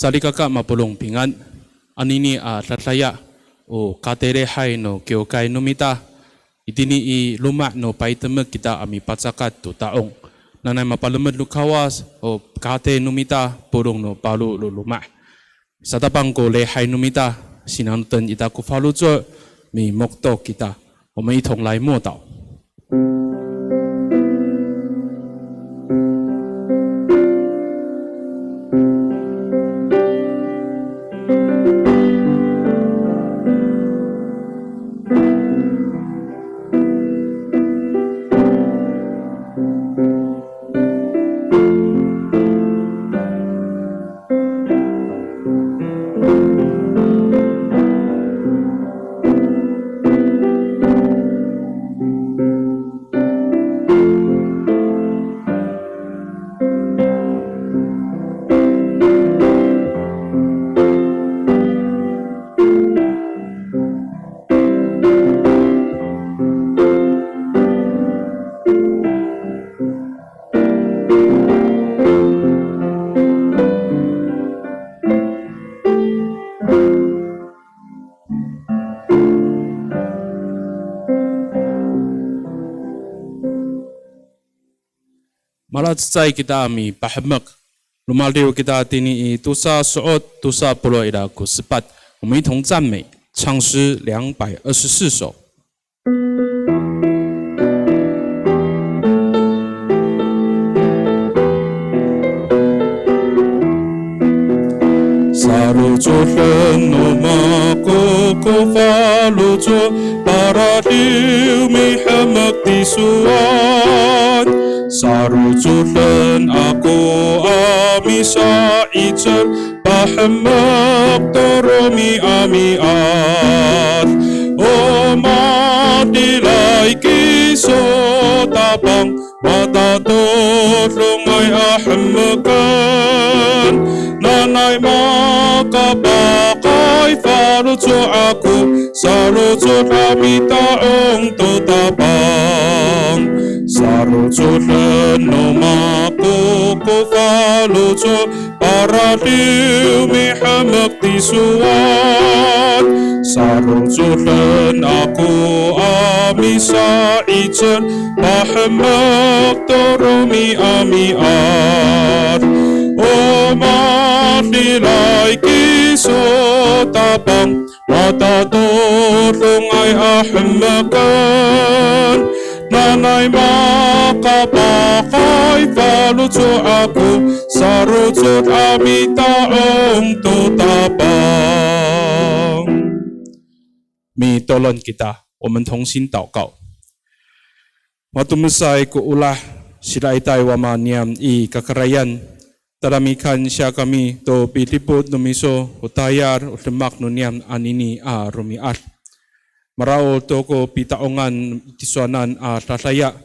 Salikaka mapulong pingan, anini tatlaya o katere hai no kyokai numita, itini I luma no paitemek kita ami patsakat tu taong. Nanay mapalamed lukawas o kate numita pulong no palu luluma. Sa tapang ko lehai numita, sinanutan ita ko faluzo, mi mokto kita, o may itong lai mo tao. Malat say kita ami pahamak, lumaliw kita tini I tusa suot tusa pulo ida ku sepat, 我们一同赞美唱诗224首。Salujulan nama ko falujo para diu mihamak disuan. Sarujulan aku amisa ijar pahamak toromi amiat. O madilai kiso tabang mata tolongay ahmakan. Nanay makabakay falujo aku sarujo kami taong tutabang. Sarujulan nama ko falujo para diu mihamak disuan. Sarujulan aku amisa ijan pahamak toromi amiat. O madilai kiso tabang mata tolongay ahmakan. Nanay makabakay falujo aku sarujud ami taong tutabang. 咪多伦kita，我们同心祷告。Matumusay ko ulah sila itay wamaniam I kakarayan. Taramikan siya kami to pilipod numiso utayar utemak nuniam anini rumiat. Marao to ko pitaongan tisuanan tataya.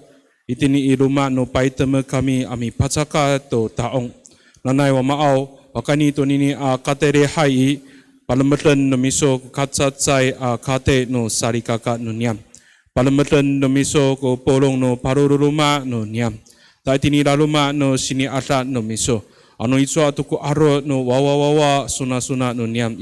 Itini iruma no paiteme kami ami patsaka to taong. Nanay wamao wakani to nini katere hai Palamatan numiso katsatsay kate no sarikaka no niyam. Palamatan numiso ko polong no parururuma no niyam. Dahil tinilaluma no siniata no miso. Ano ito ato ko aro no wawawawa suna-suna no niyam.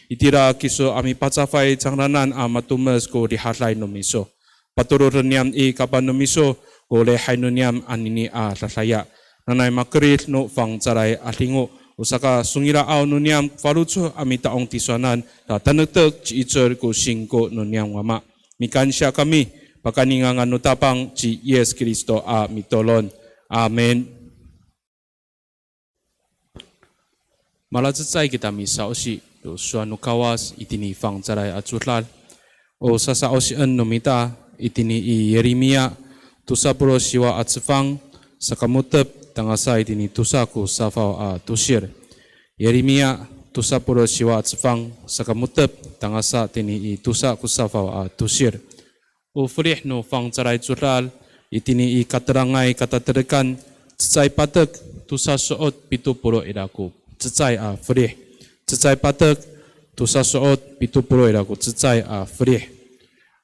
Itira kiso ami patsafay changranan matumas ko dihatlay no miso. Patururan niyam kapan no miso ko lehay no niyam anini tataya. Nanay makril no fang tsaray atingo. Usaka sungira aw nunyam falucho ami taong tisuanan ta tanagtag ci icer ko singko nunyam wama. Mikan siya kami pakaningangan nutapang ci Yes Kristo mitolon. Amen. Malatsay kita misausi do suanu kawas itini fang caray atsutlal. O sasaosian numita itini I Yeremia tusapuro siwa atsfang sakamutep tangasa itini tusaku safaw tusir. Yeremia tusapuro siwa atsfang sakamutep tangasa tini tusaku safaw tusir. O frih no fang caray tsural itini katerangay kataterekan tsay patek tusa soot pitupuro idaku tsay frih. Tsay patek tusa soot pitupuro idaku tsay frih.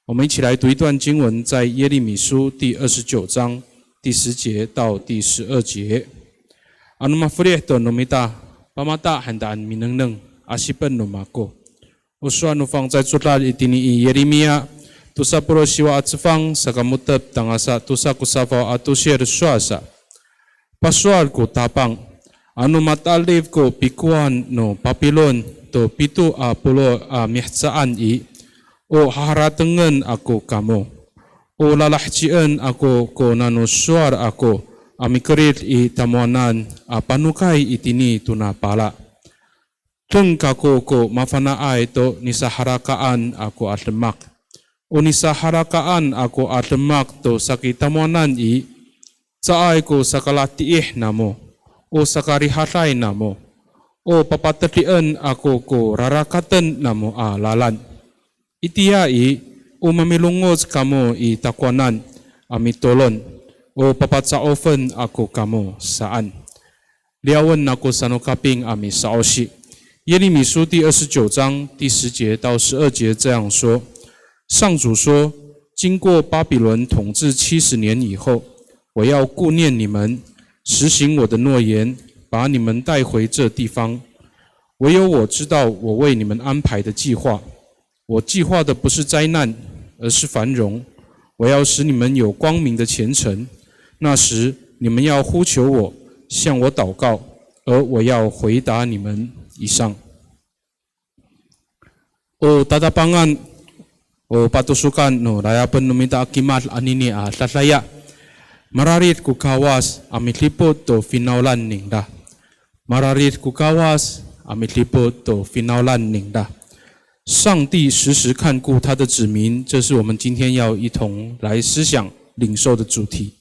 我们一起来读一段经文，在耶利米书第29章第10节到第12节。Anu mafrih to numita pamata handaan minengneng asipen no mako. Uswa no fang zai zutlat itini Yeremia tusa puro siwa atsfang sakamutep tangasa tusa kusafau atusir suasa. Pasual ko tapang anu matalib ko pikuan no Papilon to pitu a pulo a mihsaan i o haratengen ako kamo. O lalahcien ako ko nanusuar ako amikerit i tamuanan a panukai itini tunapala. Tung kako ko mafanaay to nisaharakaan ako atlemak. O nisaharakaan ako atlemak to sakitamuanan i saay ko sakalatiih namo o sakarihatay namo o papatatian ako ko rarakatan namo lalan. Itiya i o mamilungos kamo i takwanan amitolon o papatsaofen ako kamo saan. Liawan ako sanukaping ami saoshi.耶利米书第29章第10节到12节这样说：上主说，经过巴比伦统治70年以后，我要顾念你们，实行我的诺言，把你们带回这地方。唯有我知道我为你们安排的计划，我计划的不是灾难，而是繁荣。我要使你们有光明的前程，那时你们要呼求我，向我祷告，而我要回答你们。以上。O tatapangan o patusukan no rayapan numita akimat anini tatlaya. Mararit kukawas amitlipot to finaulan ningda. Mararit kukawas amitlipot to finaulan ningda. 上帝时时看顾他的子民，这是我们今天要一同来思想领受的主题。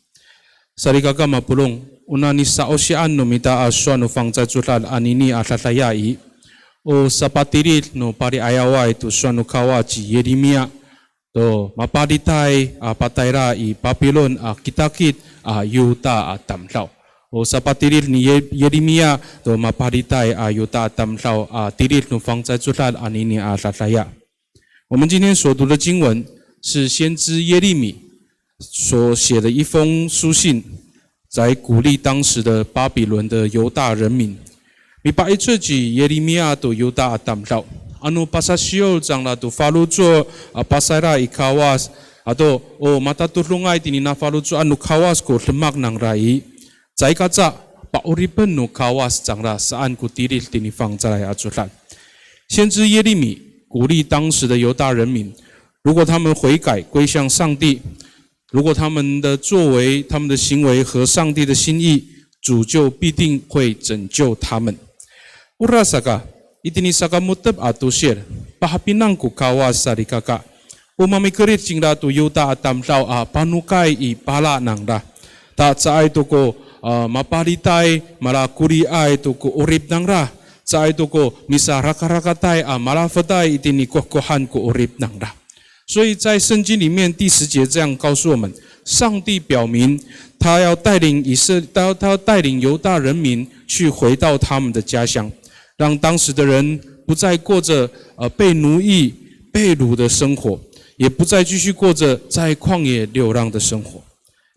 Sarigaka mapulong una ni sa ocean no mita aswa no fang za jutlat anini atlatayai o sapatirit no pari ayawa itu suanu kawaji Yeremia to mapaditai apataira i Papilon kitakit yuta tamlau o sapatirit ni Yeremia to mapaditai yuta tamlau tirit no fang za jutlat anini atlataya。我们今天所读的经文是先知耶利米所写的一封书信，在鼓励当时的巴比伦的犹大人民。Mipaitso ji Yeremia to Yuda atamlaw. Ano pasasyo jang la to falujo pasayra ikawas ato o matatulungay tinina falujo anu kawas ko lemak nang rai. Zai kaza pauripen no kawas jang la saan ko tiril tinifang zai ajulan. 先知耶利米鼓励当时的犹大人民，如果他们悔改归向上帝，如果他们的作为、他们的行为合上帝的心意，主就必定会拯救他们。Urasaka itini sakamutep atusir pahapinang ku kawas sarikaka umamikerit jingla tu yuta atamlaw panukai i pala nangda ta saay to ko mapalitay malakuri ay to ko urip nangra saay to ko misa rakarakatay malafatay itini kokohan ko urip nangda。所以在圣经里面第10节这样告诉我们，上帝表明他要带领他要带领犹大人民去回到他们的家乡，让当时的人不再过着被奴役、被掳的生活，也不再继续过着在旷野流浪的生活。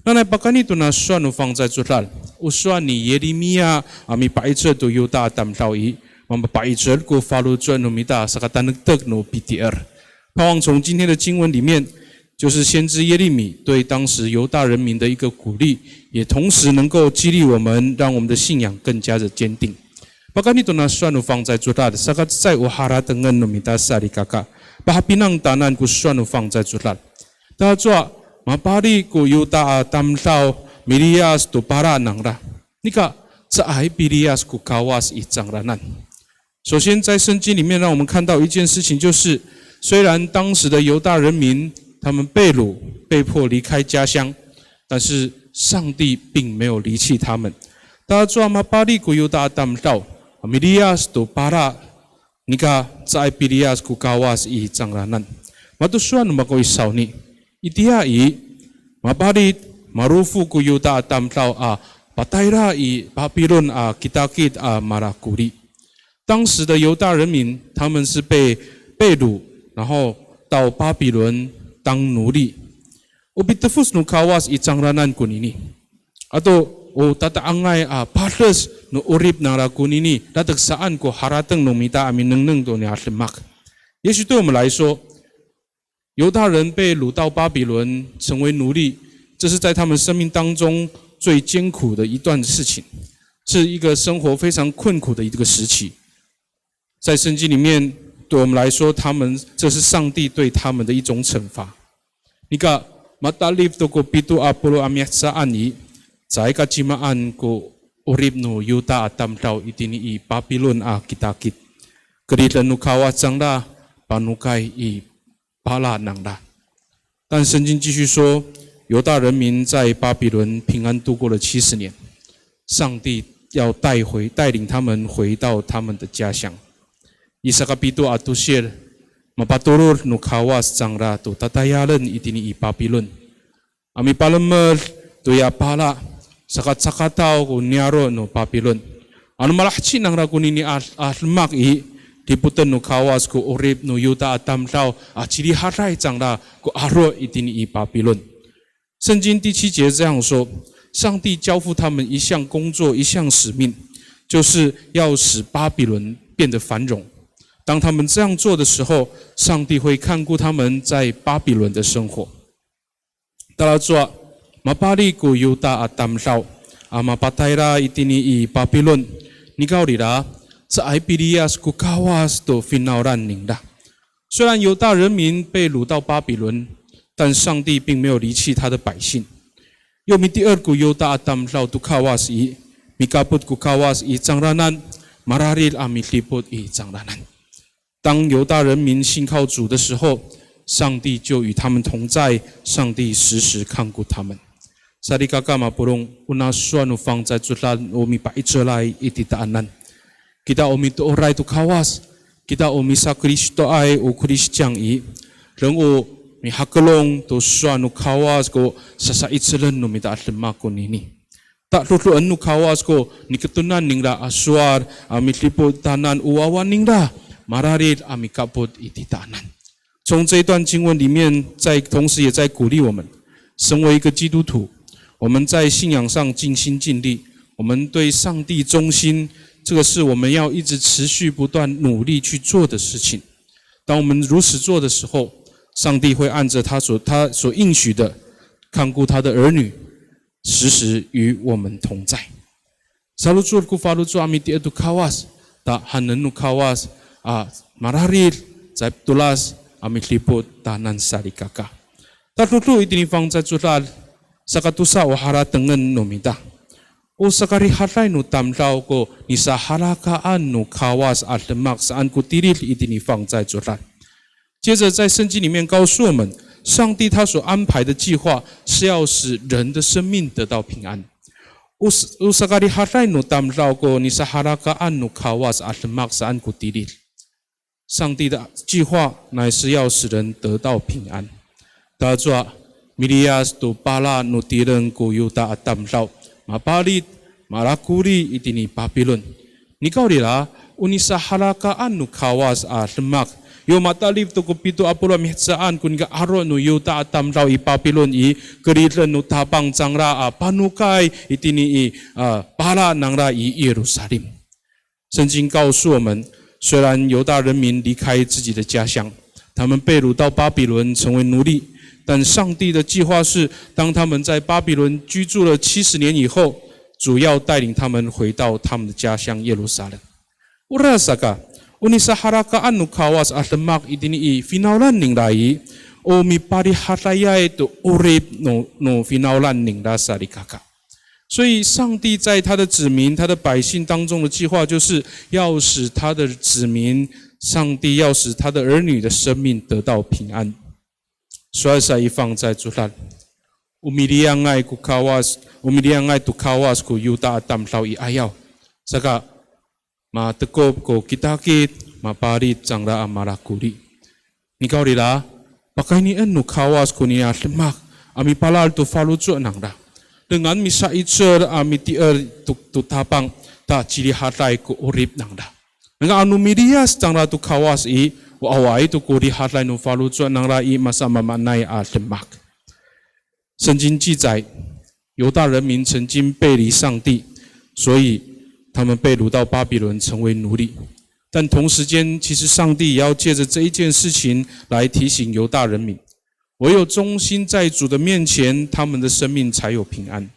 那来把你都拿算了放在这里，我算你耶利米亚米白车都犹大当道义，我们白车过法律转努米达萨卡丹德努比第二。盼望从今天的经文里面，就是先知耶利米对当时犹大人民的一个鼓励，也同时能够激励我们，让我们的信仰更加的坚定。Maka nito na suano fang zai jutlat sakat zai uhara tengen numita sari kaka bahapinang tanan ku suano fang zai jutlat ta zua mapari ku yuta tamtao Mirias tu para nangra nika zai Mirias ku kawas i zangranan。首先在圣经里面让我们看到一件事情，就是虽然当时的犹大人民他们被掳被迫离开家乡，但是上帝并没有离弃他们。ta zua mapari ku yuta tamtao Mirias tu para nika zai Mirias ku kawas i zangranan。Matusuan mako isaw ni itiya i maparit marufu ku yuta tamtao patayra i Papilon kitakit marakuri。当时的犹大人民他们是被掳，然后到巴比伦当奴隶。Ubitefus nu kawas i zangranan kunini。Ato o tataangay patas no urib nara kunini ladagsaan ko harateng no mita amin neng do ni atlemak。也许对我们来说，犹大人被掳到巴比伦成为奴隶，这是在他们生命当中最艰苦的一段事情，是一个生活非常困苦的一个时期。在圣经里面，对我们来说，这是上帝对他们的一种惩罚。你看，matalib to ko pitu apolo amiatsaan i, zai ka cimaan ko urib no yuta atamtau itini i Babylon a kitakit, keritlan no kawat sangda panukai i巴拉囊拉。但圣经继续说，犹大人民在巴比伦平安度过了70年，上帝要带领他们回到他们的家乡。以撒卡比多阿杜谢尔，马巴多罗努卡瓦斯张拉都塔塔亚人一定以巴比伦，阿米巴勒么都亚巴拉，萨卡萨卡塔古尼亚罗努巴比伦，阿努马拉奇囊拉古尼尼阿马伊。Diputan no kawas ko urib no yuta atamtau achiri harai zangla ko aro itini i Babylon。圣经第7节这样说：上帝交付他们一项工作，一项使命，就是要使巴比伦变得繁荣。当他们这样做的时候，上帝会看顾他们在巴比伦的生活。大家说，马巴利ko yuta atamtau amapataira itini i Babylon， 你告你啦。在埃比利亚斯古卡瓦斯都fin闹烂宁的。虽然犹大人民被掳到巴比伦，但上帝并没有离弃他的百姓。又米第二古犹大阿当老杜卡瓦斯伊，米卡布古卡瓦斯伊张拉南，马拉里阿米利布伊张拉南。当犹大人民信靠主的时候，上帝就与他们同在，上帝时时看顾他们。萨利嘎嘎马布隆乌纳苏安努放在主拉欧米巴伊车来伊蒂达安南。Kita omi to orai to kawas, kita omi sa Kristo ay o Kristiang i, reng o mi hakalong to swa no kawas ko sa itselan no mi daat lemako nini. Tak lutluan no kawas ko ni ketunan ningda aswar ami lipod tanan uwawan ningda mararit ami kapod iti tanan。从这一段经文里面，同时也在鼓励我们，身为一个基督徒，我们在信仰上尽心尽力，我们对上帝忠心。这个是我们要一直持续不断努力去做的事情。当我们如此做的时候，上帝会按着他所应许的看顾他的儿女，时时与我们同在。Salutur ku falutu amiti edu kawas, ta hanenu kawas mararir在tulas amit lipot tanan sarikaka。ta tutu itini fang在tulas sakatusa wahara tengen nomida。O sakari haray no tamlaw ko ni sa harakaan no kawas at lemak saan ko tiril itini放在左岸。接着在圣经里面告诉我们，上帝他所安排的计划是要使人的生命得到平安。O sakari haray no tamlaw ko ni sa harakaan no kawas at lemak saan ko tiril。上帝的计划乃是要使人得到平安。大家说，米利亚斯都巴拉no tiren ko yuta at tamlaw。Mapalit, marakuri itini Babylon. Nikaw nila, unisa halakaan no kawas at lemak. Yo matalib to kupito apolo mihsaan kun ga aro no yuta atam raw i Babylon i keritlen no tabang zangra panukay itini para nangra i Jerusalem。圣经告诉我们，虽然犹大人民离开自己的家乡，他们被掳到巴比伦成为奴隶。但上帝的计划是，当他们在巴比伦居住了70年以后，主要带领他们回到他们的家乡耶路撒冷。Urasaka, unisa harakaan no kawas at lemak itini i finaulan ning rai, o mi pari hatayay to urib no finaulan ning rasarikaka。所以，上帝在他的子民、他的百姓当中的计划，就是要使他的子民，上帝要使他的儿女的生命得到平安。所以才放在主那。Umiliangai ku kawas, umiliangai tu kawas ku yuta atam tau i ayaw. Saka matekop ko kitakit, maparit jangla amarakuri. Nikaw nila, pakai ni enu kawas ku ni atlemak, ami palal tu falucu nangda. Dengan misa itser ami tier tu tapang ta ciri hatai ku urip nangda. Dengan anu mirias jangla tu kawas i, awai tu kuri hatai nu falucu nangda i masa mamanai atlemak。圣经记载，犹大人民曾经背离上帝，所以他们被掳到巴比伦成为奴隶。但同时间，其实上帝也要借着这一件事情来提醒犹大人民，唯有忠心在主的面前，他们的生命才有平安。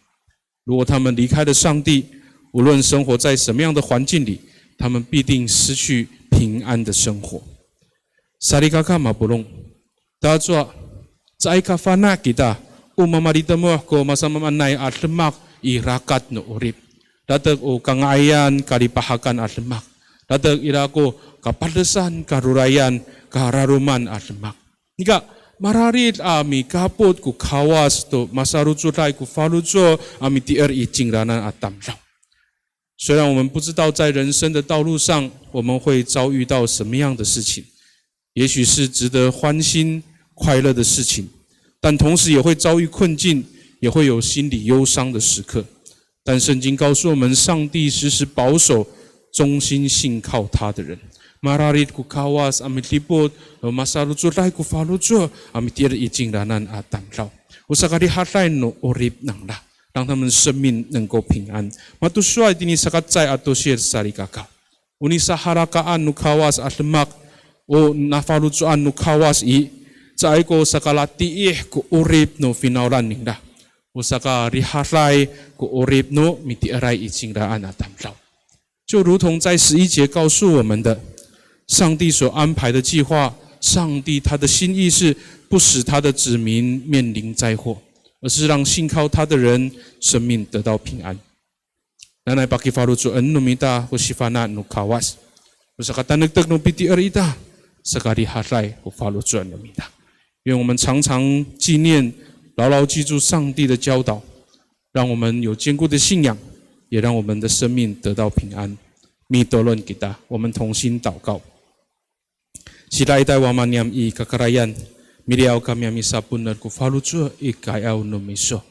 如果他们离开了上帝，无论生活在什么样的环境里，他们必定失去平安的生活。Sarikaka mabulong. Tadwa, sa ay kafana kita, umamarita mo ko masamamanay at lemak, irakat no urip. Datag o kangayan, kalipahakan at lemak. Datag irako kapalasan, karurayan, kararuman at lemak. Nika, mararit ami kapot ku kawas to masarutsutai ku falutso ami tier icingranan at tamlaw. 虽然我们不知道在人生的道路上我们会遭遇到什么样的事情，也许是值得欢欣快乐的事情，但同时也会遭遇困境，也会有心理忧伤的时刻。但圣经告诉我们，上帝时时保守忠心信靠他的人。Mararit ku kawas amit lipot masarutsutai ku falutso amit tier icingranan at tamlaw. Usakari hatay no urip nang la。让他们生命能够平安。Matusway dini sakatay atosir sarikaka. Uni saharakaan no kawas at lemak o nafalutsuan no kawas i tsay ko sakalatiih ko urip no finaulan ningda. O saka rihalay ko urip no mitiaray icingdaan at tamlaw. 就如同在11节告诉我们的，上帝所安排的计划，上帝他的心意是不使他的子民面临灾祸，而是让信靠他的人生命得到平安。Nanay pakifalutuan numita o sifana no kawas. O sa katanagtag no pitiar ita sa karihalay o falutuan numita. 愿我们常常纪念，牢牢记住上帝的教导，让我们有坚固的信仰，也让我们的生命得到平安。Mitolon kita， 我们同心祷告。Sila ita wamanyam I kakarayan.Miriaw kami ami sapunan ku falutso ikayaw no miso.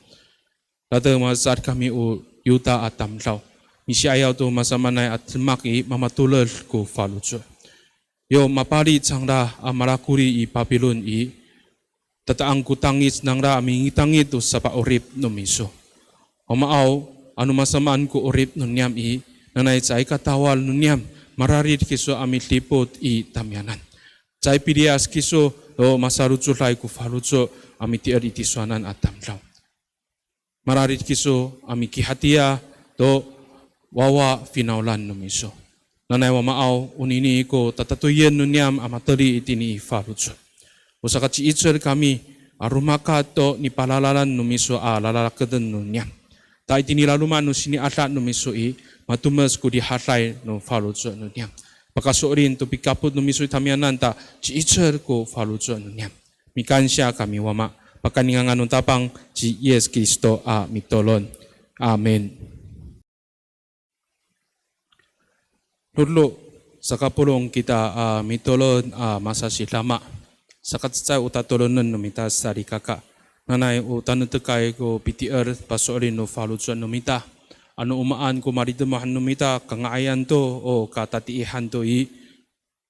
Lada mazat kami u yuta atamlaw. Misi ayaw to masamanay at maki mamatulal ku falutso. Yo mapali changda amarakuri I Babylon I tataang kutangis nang ra aming itangit sa paurip no miso. Omaaw anu masamaan ku urip no niyam I nanay sa ikatawal no niyam mararit kiso amit lipot I tamyanan. Chay pilias kiso o masarutsulay ku falutso amiti ariti suanan at tamlaw. Mararit kiso amiki hatia do wawa finaulan no miso. Nanay wamaaw unini ko tatatuyen no niyam amatali itini falutso. Usakachi itser kami arumaka to ni palalalan no miso lalakadan no niyam. Ta itini laluman no sini atlat no miso I matumas ko di hatlay no falutso no niyam. Pagkasuorin to pikapod no miso itamianan ta ci itser ko falutso no niyam. Mikansya kami wama pagkaningan anong tapang ci Yes Kristo mitolon. Amen. Lulu sa kapulong kita mitolon masasilama sa katsay utatolonan no mita sarikaka. Nanay utanutukay ko PTR pasuorin no falutso no mita. Ano umaan ko maridamahan numita kangaayan to o katatiihan to I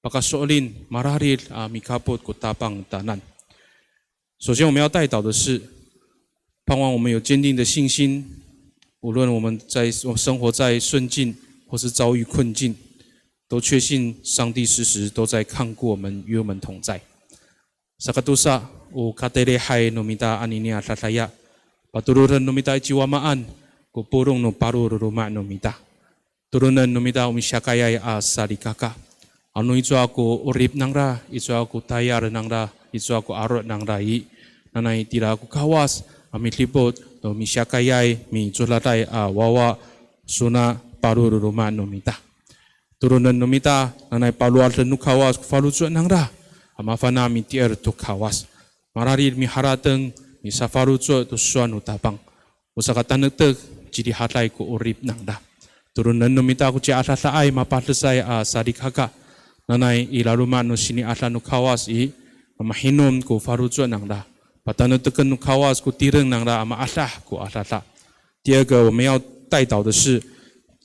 pakasolin mararil mikapot ko tapang tanan。首先我们要带导的是，盼望我们有坚定的信心，无论我们生活在顺境或是遭遇困境，都确信上帝时时都在看顾我们，与我们同在。Sakatusa o katelehay numita aninia tataya patururan numita ichiwamaan。Ko purong no paruruma no mita. Turunan no mita umisyakayay sarikaka. Ano ito ako urip nang ra, ito ako tayar nang ra, ito ako arot nang ra I. Nanay tira ako kawas, amitlipot, no umisyakayay, mi chulatay wawa, suna paruruma no mita. Turunan no mita, nanay palual no kawas, falutso nang ra. Amafana mi tier to kawas. Mararir mi harateng, mi safarutso to suan utapang.Usa katanagtag jadi hatlay ko urip nang da. Turunan numita ko ci atlatay mapatlasay sarikaka. Nanay ilaluman no sini atlan no kawas I mamahinom ko farutso nang da. Patanagtagan no kawas ko tireng nang da maatlah ko atlata. 第二个我们要带导的是，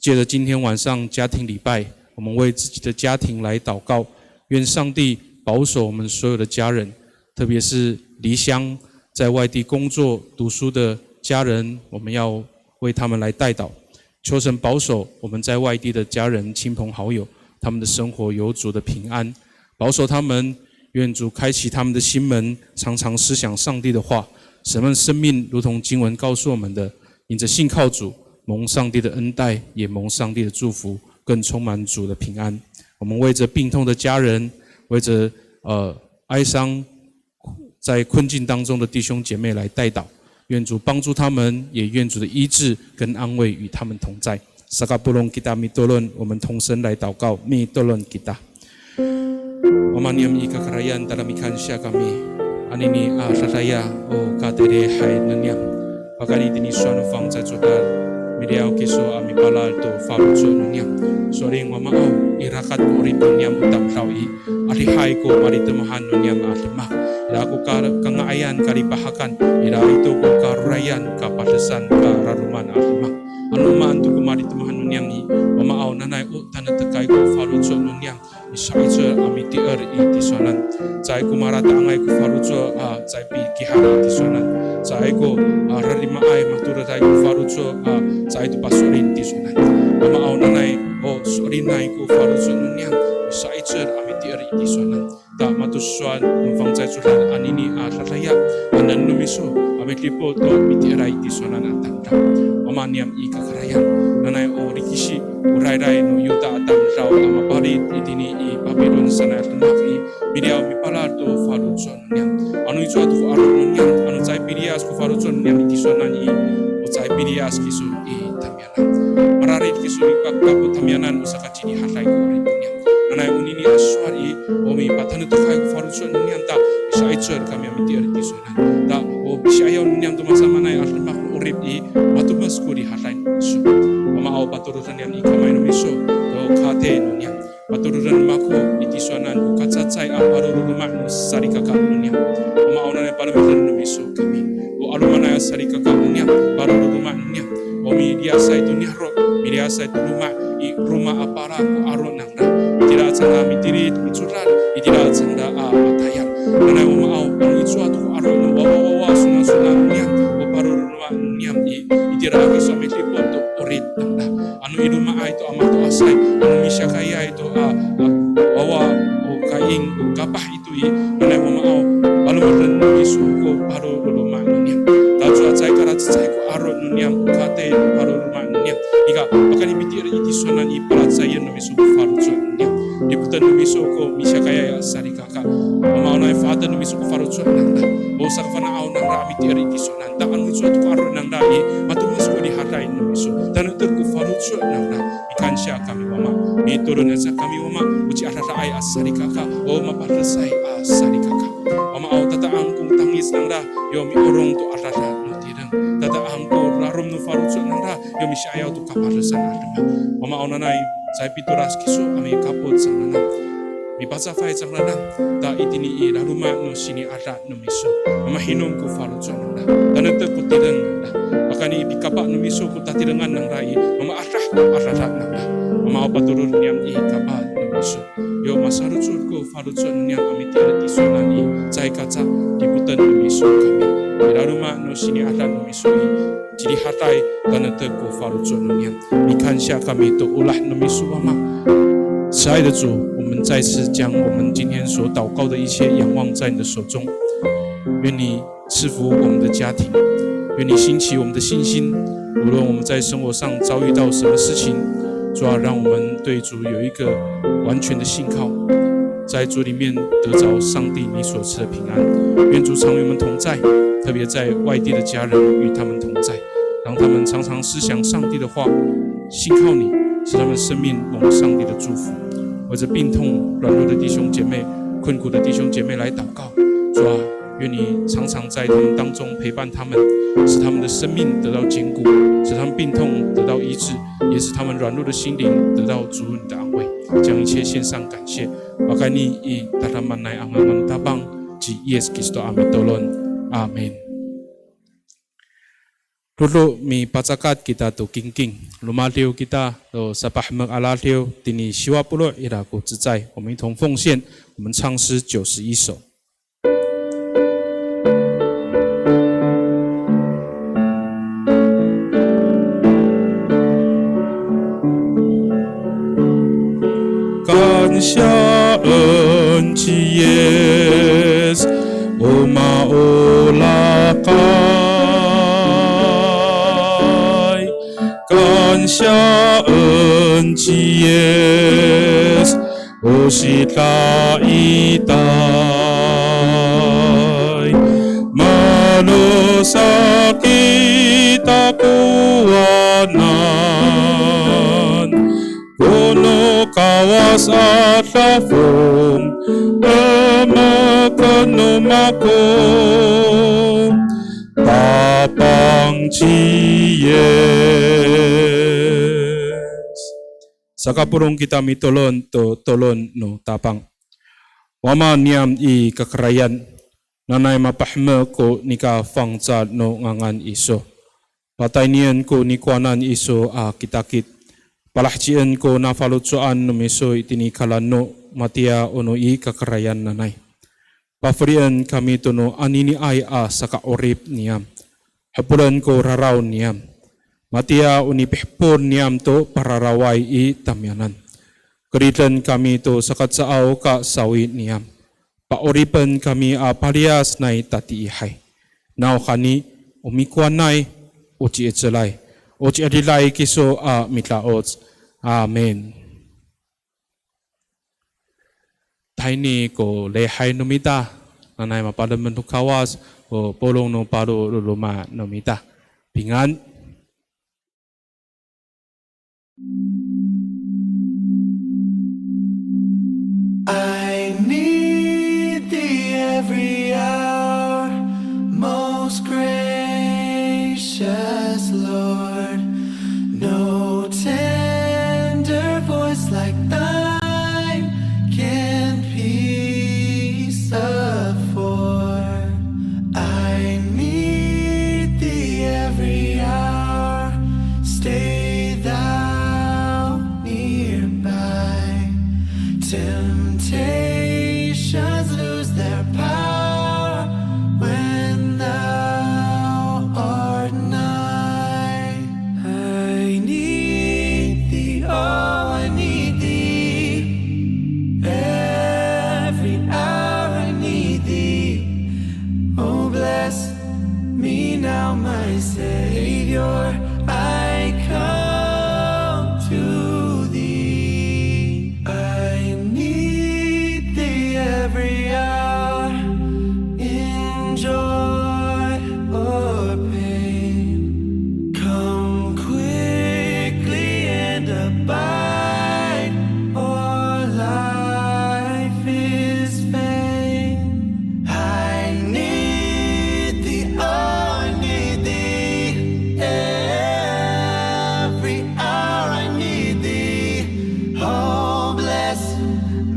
借着今天晚上家庭礼拜，我们为自己的家庭来祷告，愿上帝保守我们所有的家人，特别是离乡在外地工作读书的家人，我们要为他们来代祷，求神保守我们在外地的家人、亲朋好友，他们的生活有主的平安，保守他们。愿主开启他们的心门，常常思想上帝的话，使他们生命如同经文告诉我们的，因着信靠主，蒙上帝的恩待，也蒙上帝的祝福，更充满主的平安。我们为着病痛的家人，为着哀伤在困境当中的弟兄姐妹来代祷，愿主帮助他们，也愿主的医治跟安慰与他们同在。萨嘎布隆吉达米多伦，我们同声来祷告，米多伦吉达。Omaniam ika karayan dalam ikan sya kami anini raya o kadere hai nanyam pakani dini suanu fang za jodal miliau kiso ami palal to falu jo nanyam soring mama au irakat ori nanyam utam lawi ali hai ko mari temahan nanyam atma ila ko kanga ayan kali bahakan ila itu ko karayan kapadesan kararuman atma anuman tu ko mari temahan nanyam ni mama au nanai o tanah tekai ko falu jo nanyam Isaiah amiti iti sonan zai kumarata angai ku farujo zai pi kihara iti sonan zai ko rarima ai matura zai ku farujo zai tu pasurin iti sonan mama au nanai o sorinai ku farujo nunyang Isaiah amiti iti sonan ta matuswan numfang zai sulan anini raraya anan numiso ameklipo to iti iti sonan atanda mama niam ika karaya nanai o rikishi urai no yuta atam rau amapari itini Babylon sana tunaki beliau mipala to farujon yang anu itu atu aron yang anu cai pilias ku farujon yang di sana ni o cai pilias kisu tamiana marari kisu ikak kapu tamianan usaka cini hatai ku ritnya nanai unini aswari omi patanu to kai ku farujon yang ta bisa icer kami amiti di sana ta o bisa ayon yang tu masa mana yang almak urip batu mas ku di hatai su mama au paturutan yang ikamai no miso to kate yang Patururan mako iti suanan ukatsai aparuru maknu sarika kanunya oma onane paramitan numiso kami o alumana sarika kanunya paruru maknunya omi dia sai dunia ro dia sai rumah I rumah apara ko aron nangna itira tsanga mitiri mitsuran itira tsanga matayang nana oma au anu isuatu ko aron wawa suna nya o paruru maknunya itira ke suami lipoto orit nangna anu iduma ai to amato asai anu misyakaya itu wawa o kaing o kapah itu nanai mama au balumatan isu ko paro luma nunya tajua cai karat cai ko aro nunya kate paro luma nunya iga akan imitir iti sonan I parat saya no misu faru nunya diputan no misu ko misyakaya ya sari kaka mama au nai fada no misu ko faru nanda o sakfana au nanda imitir iti sonan ta anu suatu ko aro nanda matu masku di hatai no misu dan terku faru nanda ikan sya kami mama turun asa kami oma uci ararai asari kaka oma parasai asari kaka oma au tata angkung tangis nangda yomi orong tu arara no tirang tata angko rarum no faruso nangda yomi syayau tu kaparasan adema oma au nanai sai pituras kisu ami kapot sangnana mi baca fai sangnana ta itini laruma no sini ara no miso oma hinum ku faruso nangda tanete putirang nangda akani bikapa no miso ku tatirangan nangda oma arara nangda Mama paturun niam kapat numiso yo masarutsun ko farutsun niam amiti ati sonani cai kaca diputan numiso kami ilaruma no sini ada numiso jadi hatai kana ko farutsun niam ikan sya kami to ulah numiso mama 慈爱的主，我们再次将我们今天所祷告的一切仰望在你的手中，愿你赐福我们的家庭，愿你兴起我们的信心，无论我们在生活上遭遇到什么事情。主啊，让我们对主有一个完全的信靠，在主里面得着上帝你所赐的平安。愿主常与我们同在，特别在外地的家人与他们同在，让他们常常思想上帝的话，信靠你，使他们生命蒙上帝的祝福。为着病痛软弱的弟兄姐妹、困苦的弟兄姐妹来祷告，主啊，愿你常常在他们当中陪伴他们，使他们的生命得到坚固，使他们病痛得到医治，也使他们软弱的心灵得到主你的安慰。将一切献上感谢。Makani I tatamanay ang mga tabang di Yesus Kristo amin tolon. Amen. Lulu mi pacakat kita tu king lumaliw kita to sa pahmag-alaliw tini 10ira ko 自在，我们一同奉献，我们唱诗91首。 감사은지 예수 오마올라카이 감사은지 예수 오시라이다이 malusakit akuanan kuno kawas at lafong amakanumako tapang Ciyes. Sa kapurong kita mitulon to tolon no tapang wama niyam i kakarayan nanay mapahme ko ni ka fangza no ngangan iso. Patay niyan ko ni kuanan iso a kitakit. Palahcian ko na falutsuan no miso itinikalan no matia ono i kakarayan nanay. Pafrian kami to no anini ay a sa kaorip niyam. Hapulan ko raraw niyam. Matia unipihpon niyam to pararaway i tamyanan. Keritan kami to sakat saaw ka sawi niyam. Paoripan kami a palias na tatiihay. Now kani umikuanay uci etselay. Uci adilay kiso a mitlaots. Amen. Taini ko lehay numita. Nanay mapadaman tukawas o polong no palo luluma numita. Pingan. I need thee every hour, most gracious Lord. No tender voice like thine can peace afford. I need thee every hour, stay thou nearby. Temptations lose their power when thou art nigh. I need thee, oh, I need thee. Every hour I need thee. Oh, bless me now, my Savior. I come to thee. I need thee every hour, in joy or pain. Come quickly and abide, or life is vain. I need thee, oh, I need thee. Every hour I need thee. Oh, bless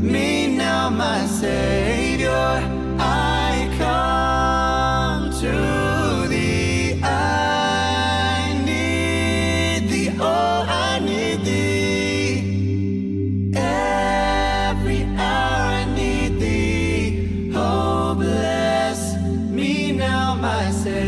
me now, my Savior. I come to thee. I need thee, oh, I need thee. Every hour I need thee. Oh, bless me now, my Savior.